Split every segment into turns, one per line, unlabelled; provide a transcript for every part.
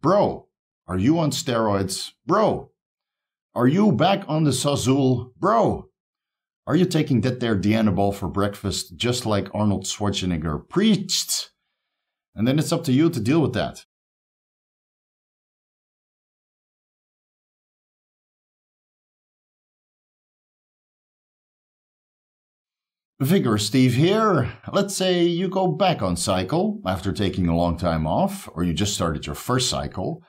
Bro, are you on steroids? Bro, are you back on the Sazul? Bro, are you taking that there Dianabol for breakfast just like Arnold Schwarzenegger preached? And then it's up to you to deal with that. Vigorous Steve here. Let's say you go back on cycle after taking a long time off, or you just started your first cycle,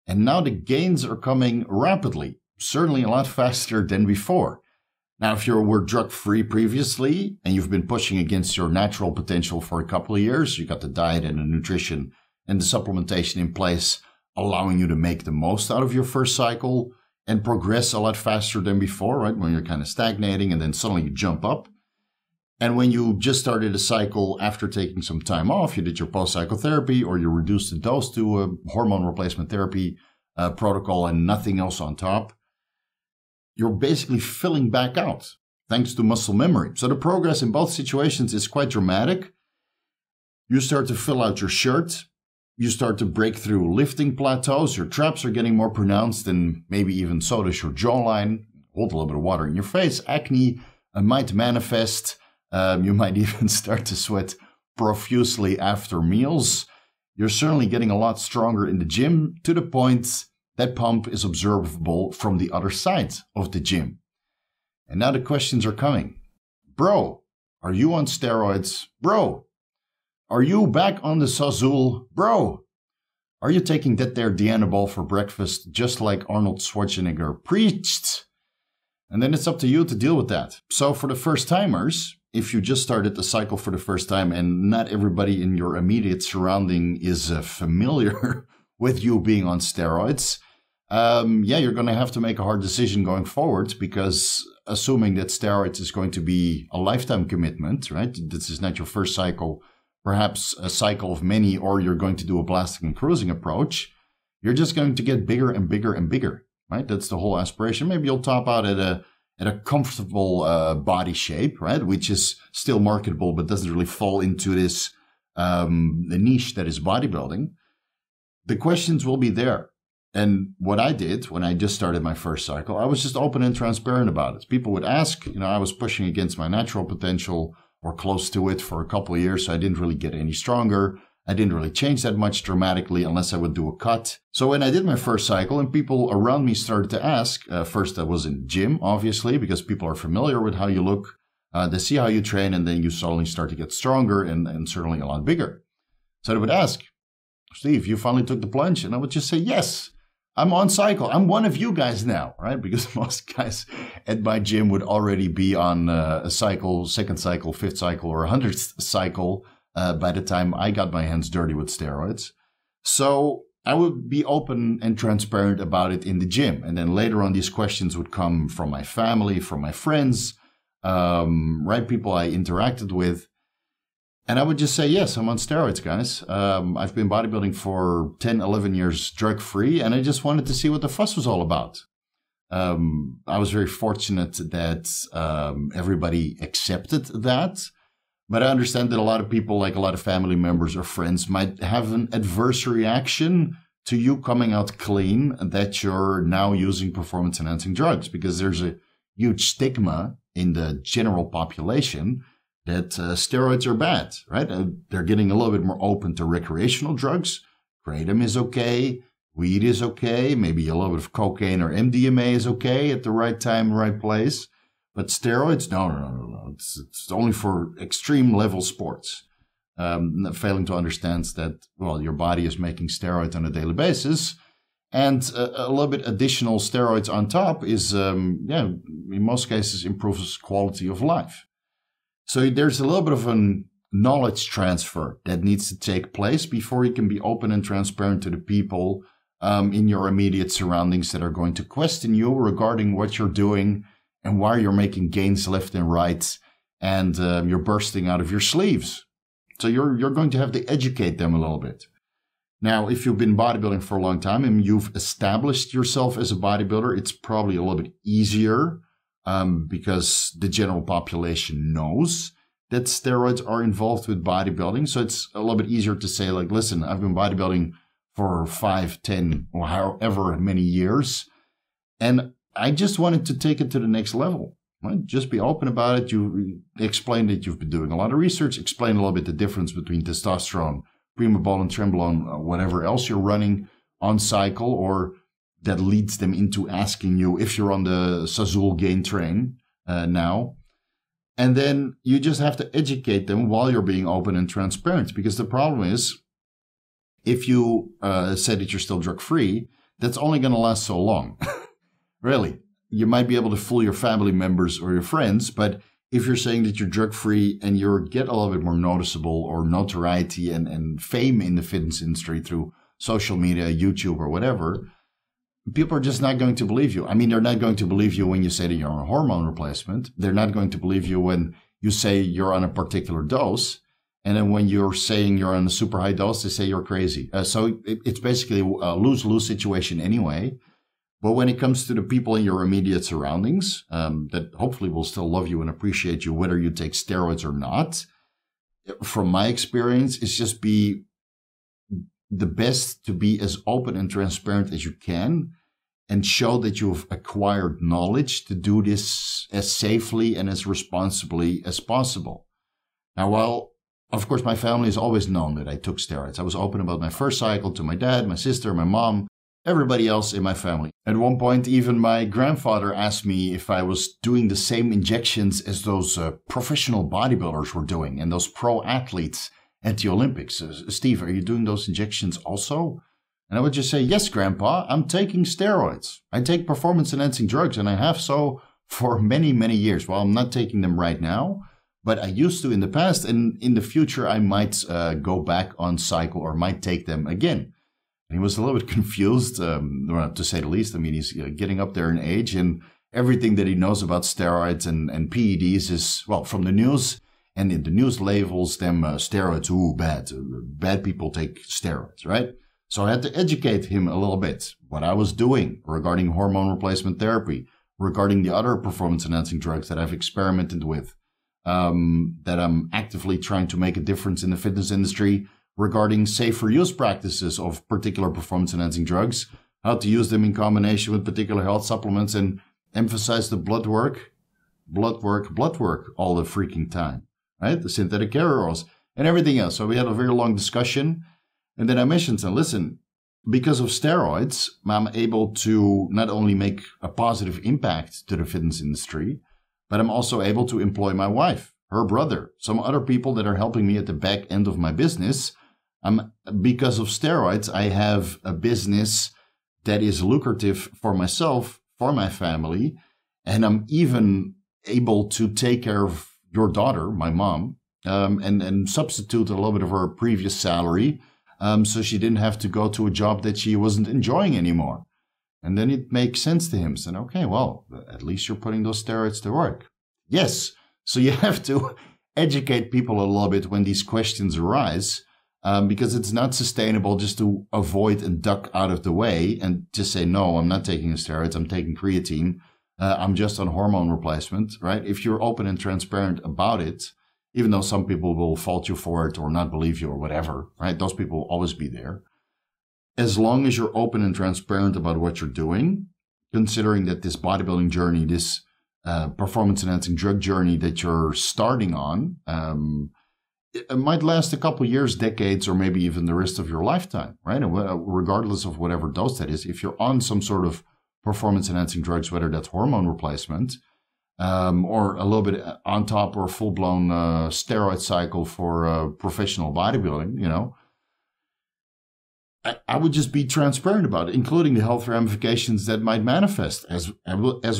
and now the gains are coming rapidly, certainly a lot faster than before. Now, if you were drug-free previously, and you've been pushing against your natural potential for a couple of years, you got the diet and the nutrition and the supplementation in place, allowing you to make the most out of your first cycle and progress a lot faster than before, right? When you're kind of stagnating and then suddenly you jump up. And when you just started a cycle after taking some time off, you did your post-cycle therapy or you reduced the dose to a hormone replacement therapy protocol and nothing else on top, you're basically filling back out thanks to muscle memory. So the progress in both situations is quite dramatic. You start to fill out your shirt. You start to break through lifting plateaus. Your traps are getting more pronounced and maybe even so does your jawline. Hold a little bit of water in your face. Acne might manifest. You might even start to sweat profusely after meals. You're certainly getting a lot stronger in the gym to the point that pump is observable from the other side of the gym. And now the questions are coming. Bro, are you on steroids? Bro, are you back on the Sazul? Bro, are you taking that there Dianabol for breakfast just like Arnold Schwarzenegger preached? And then it's up to you to deal with that. So for the first timers, if you just started the cycle for the first time and not everybody in your immediate surrounding is familiar with you being on steroids, you're going to have to make a hard decision going forward, because assuming that steroids is going to be a lifetime commitment, right? This is not your first cycle, perhaps a cycle of many, or you're going to do a blasting and cruising approach. You're just going to get bigger and bigger and bigger, right? That's the whole aspiration. Maybe you'll top out at a comfortable body shape, right? Which is still marketable, but doesn't really fall into this the niche that is bodybuilding. The questions will be there. And what I did when I just started my first cycle, I was just open and transparent about it. People would ask, I was pushing against my natural potential or close to it for a couple of years, so I didn't really get any stronger. I didn't really change that much dramatically unless I would do a cut. So when I did my first cycle and people around me started to ask, first I was in the gym, obviously, because people are familiar with how you look. They see how you train, and then you suddenly start to get stronger and certainly a lot bigger. So they would ask, Steve, you finally took the plunge? And I would just say, yes, I'm on cycle. I'm one of you guys now, right? Because most guys at my gym would already be on a cycle, second cycle, fifth cycle, or 100th cycle by the time I got my hands dirty with steroids. So I would be open and transparent about it in the gym. And then later on, these questions would come from my family, from my friends, right? People I interacted with. And I would just say, yes, I'm on steroids, guys. I've been bodybuilding for 10, 11 years drug-free, and I just wanted to see what the fuss was all about. I was very fortunate that everybody accepted that. But I understand that a lot of people, like a lot of family members or friends, might have an adverse reaction to you coming out clean that you're now using performance-enhancing drugs, because there's a huge stigma in the general population that steroids are bad, right? They're getting a little bit more open to recreational drugs. Kratom is okay. Weed is okay. Maybe a little bit of cocaine or MDMA is okay at the right time, right place. But steroids, no. It's only for extreme level sports. Failing to understand that, well, your body is making steroids on a daily basis. And a little bit additional steroids on top is, in most cases, improves quality of life. So there's a little bit of a knowledge transfer that needs to take place before you can be open and transparent to the people in your immediate surroundings that are going to question you regarding what you're doing and why you're making gains left and right, and you're bursting out of your sleeves. So you're going to have to educate them a little bit. Now, if you've been bodybuilding for a long time and you've established yourself as a bodybuilder, it's probably a little bit easier because the general population knows that steroids are involved with bodybuilding. So it's a little bit easier to say, like, listen, I've been bodybuilding for 5, 10, or however many years. And I just wanted to take it to the next level. Right? Just be open about it. You explain that you've been doing a lot of research, explain a little bit the difference between testosterone, primobolan, trenbolone, whatever else you're running on cycle, or that leads them into asking you if you're on the Sazul gain train now. And then you just have to educate them while you're being open and transparent. Because the problem is, if you say that you're still drug-free, that's only going to last so long. Really. You might be able to fool your family members or your friends, but if you're saying that you're drug-free and you get a little bit more noticeable or notoriety and fame in the fitness industry through social media, YouTube, or whatever, people are just not going to believe you. I mean, they're not going to believe you when you say that you're on a hormone replacement. They're not going to believe you when you say you're on a particular dose. And then when you're saying you're on a super high dose, they say you're crazy. So it's basically a lose-lose situation anyway. But when it comes to the people in your immediate surroundings, that hopefully will still love you and appreciate you, whether you take steroids or not, from my experience, it's just be the best to be as open and transparent as you can and show that you've acquired knowledge to do this as safely and as responsibly as possible. Now, while, of course, my family has always known that I took steroids. I was open about my first cycle to my dad, my sister, my mom, everybody else in my family. At one point, even my grandfather asked me if I was doing the same injections as those professional bodybuilders were doing and those pro athletes at the Olympics. Steve, are you doing those injections also? And I would just say, yes, Grandpa, I'm taking steroids. I take performance-enhancing drugs, and I have so for many, many years. Well, I'm not taking them right now, but I used to in the past, and in the future, I might go back on cycle or might take them again. He was a little bit confused, to say the least. I mean, he's getting up there in age, and everything that he knows about steroids and PEDs is, well, from the news, and in the news labels them steroids, ooh, bad. Bad people take steroids, right? So I had to educate him a little bit what I was doing regarding hormone replacement therapy, regarding the other performance-enhancing drugs that I've experimented with, that I'm actively trying to make a difference in the fitness industry, regarding safer use practices of particular performance-enhancing drugs, how to use them in combination with particular health supplements, and emphasize the blood work all the freaking time, right? The synthetic hair oils and everything else. So we had a very long discussion. And then I mentioned, so listen, because of steroids, I'm able to not only make a positive impact to the fitness industry, but I'm also able to employ my wife, her brother, some other people that are helping me at the back end of my business. Because of steroids, I have a business that is lucrative for myself, for my family, and I'm even able to take care of your daughter, my mom, and substitute a little bit of her previous salary, so she didn't have to go to a job that she wasn't enjoying anymore. And then it makes sense to him. So, okay, well, at least you're putting those steroids to work. Yes, so you have to educate people a little bit when these questions arise. Because it's not sustainable just to avoid and duck out of the way and just say, no, I'm not taking steroids, I'm taking creatine, I'm just on hormone replacement, right? If you're open and transparent about it, even though some people will fault you for it or not believe you or whatever, right? Those people will always be there. As long as you're open and transparent about what you're doing, considering that this bodybuilding journey, this performance-enhancing drug journey that you're starting on, it might last a couple years, decades, or maybe even the rest of your lifetime, right? Regardless of whatever dose that is. If you're on some sort of performance-enhancing drugs, whether that's hormone replacement, or a little bit on top or full-blown steroid cycle for professional bodybuilding, you know, I would just be transparent about it, including the health ramifications that might manifest, as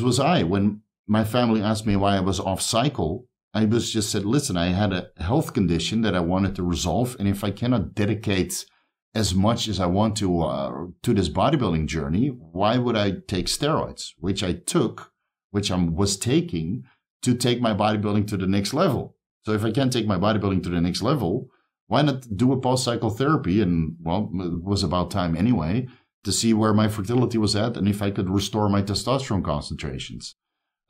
was I. When my family asked me why I was off cycle, I was just said, listen, I had a health condition that I wanted to resolve. And if I cannot dedicate as much as I want to this bodybuilding journey, why would I take steroids, which I was taking to take my bodybuilding to the next level? So if I can't take my bodybuilding to the next level, why not do a post-cycle therapy? And well, it was about time anyway, to see where my fertility was at and if I could restore my testosterone concentrations.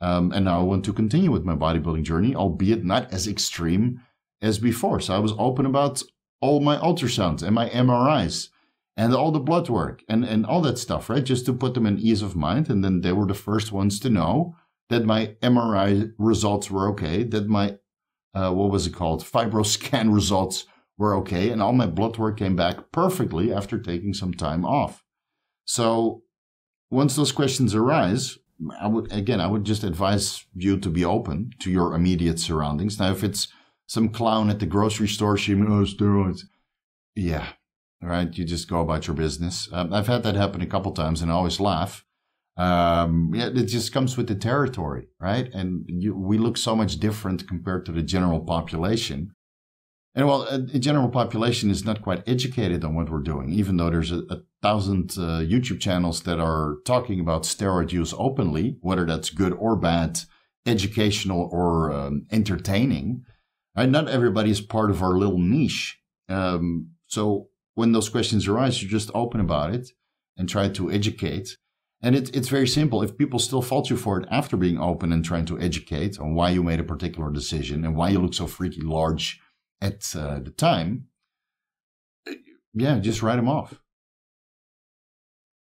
And now I want to continue with my bodybuilding journey, albeit not as extreme as before. So I was open about all my ultrasounds and my MRIs and all the blood work and all that stuff, right? Just to put them in ease of mind. And then they were the first ones to know that my MRI results were okay, that my, FibroScan results were okay, and all my blood work came back perfectly after taking some time off. So once those questions arise, I would just advise you to be open to your immediate surroundings. Now, if it's some clown at the grocery store, steroids, yeah, right, you just go about your business. I've had that happen a couple times, and I always laugh. It just comes with the territory, right? And we look so much different compared to the general population. And the general population is not quite educated on what we're doing, even though there's 1,000 YouTube channels that are talking about steroid use openly, whether that's good or bad, educational or entertaining. Right? Not everybody is part of our little niche. So when those questions arise, you're just open about it and try to educate. And it's very simple. If people still fault you for it after being open and trying to educate on why you made a particular decision and why you look so freaky large at the time, just write them off.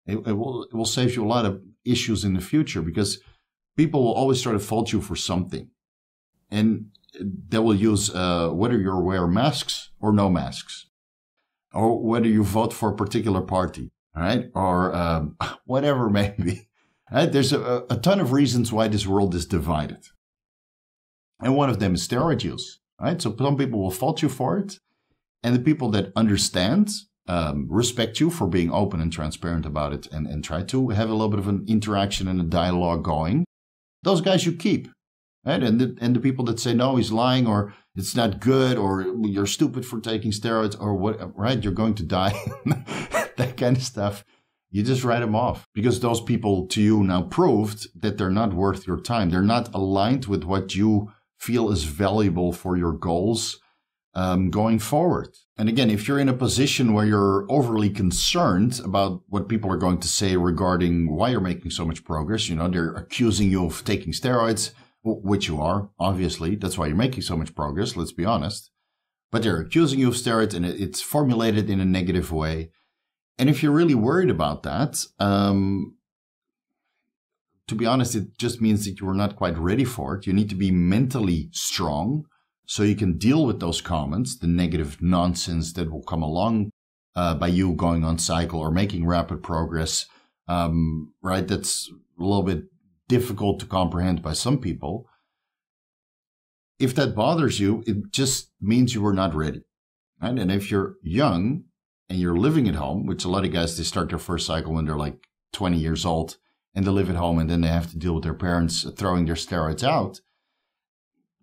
It will save you a lot of issues in the future, because people will always try to fault you for something. And they will use whether you wear masks or no masks, or whether you vote for a particular party, right? Or whatever it may be. Right? There's a ton of reasons why this world is divided. And one of them is steroid use. Right? So some people will fault you for it. And the people that understand, respect you for being open and transparent about it, and try to have a little bit of an interaction and a dialogue going, those guys you keep. Right? And the people that say, no, he's lying, or it's not good, or you're stupid for taking steroids, or what, right? You're going to die. That kind of stuff. You just write them off, because those people to you now proved that they're not worth your time. They're not aligned with what you feel is valuable for your goals going forward. And again, if you're in a position where you're overly concerned about what people are going to say regarding why you're making so much progress, they're accusing you of taking steroids, which you are, obviously. That's why you're making so much progress, let's be honest. But they're accusing you of steroids, and it's formulated in a negative way. And if you're really worried about that, to be honest, it just means that you are not quite ready for it. You need to be mentally strong so you can deal with those comments, the negative nonsense that will come along by you going on cycle or making rapid progress, right? That's a little bit difficult to comprehend by some people. If that bothers you, it just means you were not ready, right? And if you're young and you're living at home, which a lot of guys, they start their first cycle when they're like 20 years old, and they live at home, and then they have to deal with their parents throwing their steroids out.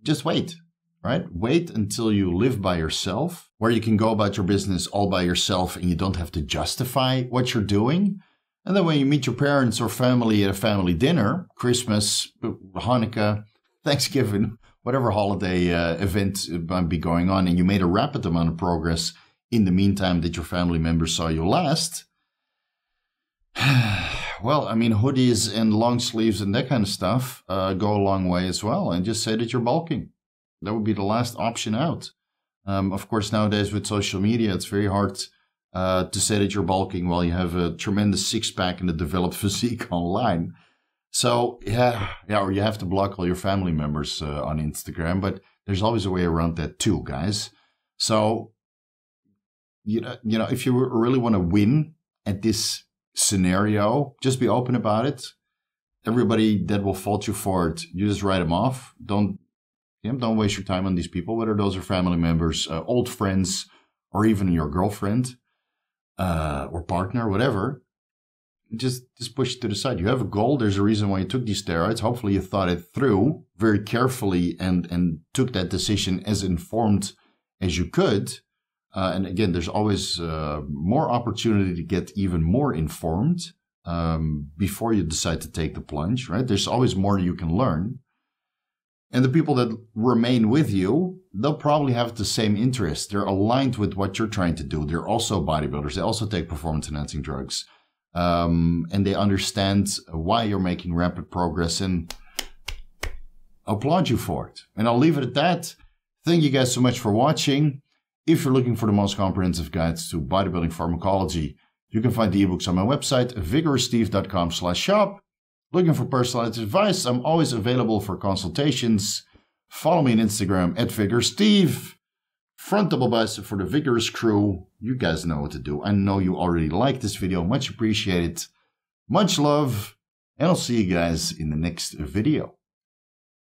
Just wait, right? Wait until you live by yourself, where you can go about your business all by yourself and you don't have to justify what you're doing. And then when you meet your parents or family at a family dinner, Christmas, Hanukkah, Thanksgiving, whatever holiday event might be going on, and you made a rapid amount of progress in the meantime that your family members saw you last, well, hoodies and long sleeves and that kind of stuff go a long way as well. And just say that you're bulking. That would be the last option out. Of course, nowadays with social media, it's very hard to say that you're bulking while you have a tremendous six-pack and a developed physique online. So, or you have to block all your family members on Instagram. But there's always a way around that too, guys. So, if you really want to win at this scenario, just be open about it. Everybody that will fault you for it, you just write them off. Don't waste your time on these people, whether those are family members, old friends, or even your girlfriend or partner, whatever. Just push it to the side. You have a goal. There's a reason why you took these steroids. Hopefully you thought it through very carefully and took that decision as informed as you could. And again, there's always more opportunity to get even more informed before you decide to take the plunge, right? There's always more you can learn. And the people that remain with you, they'll probably have the same interests. They're aligned with what you're trying to do. They're also bodybuilders. They also take performance-enhancing drugs. And they understand why you're making rapid progress, and applaud you for it. And I'll leave it at that. Thank you guys so much for watching. If you're looking for the most comprehensive guides to bodybuilding pharmacology, You can find the ebooks on my website, vigoroussteve.com/shop. Looking for personalized advice? I'm always available for consultations. Follow me on Instagram at VigorSteve. Front double bicep for the Vigorous crew. You guys know what to do. I know you already liked this video. Much appreciated. Much love. And I'll see you guys in the next video.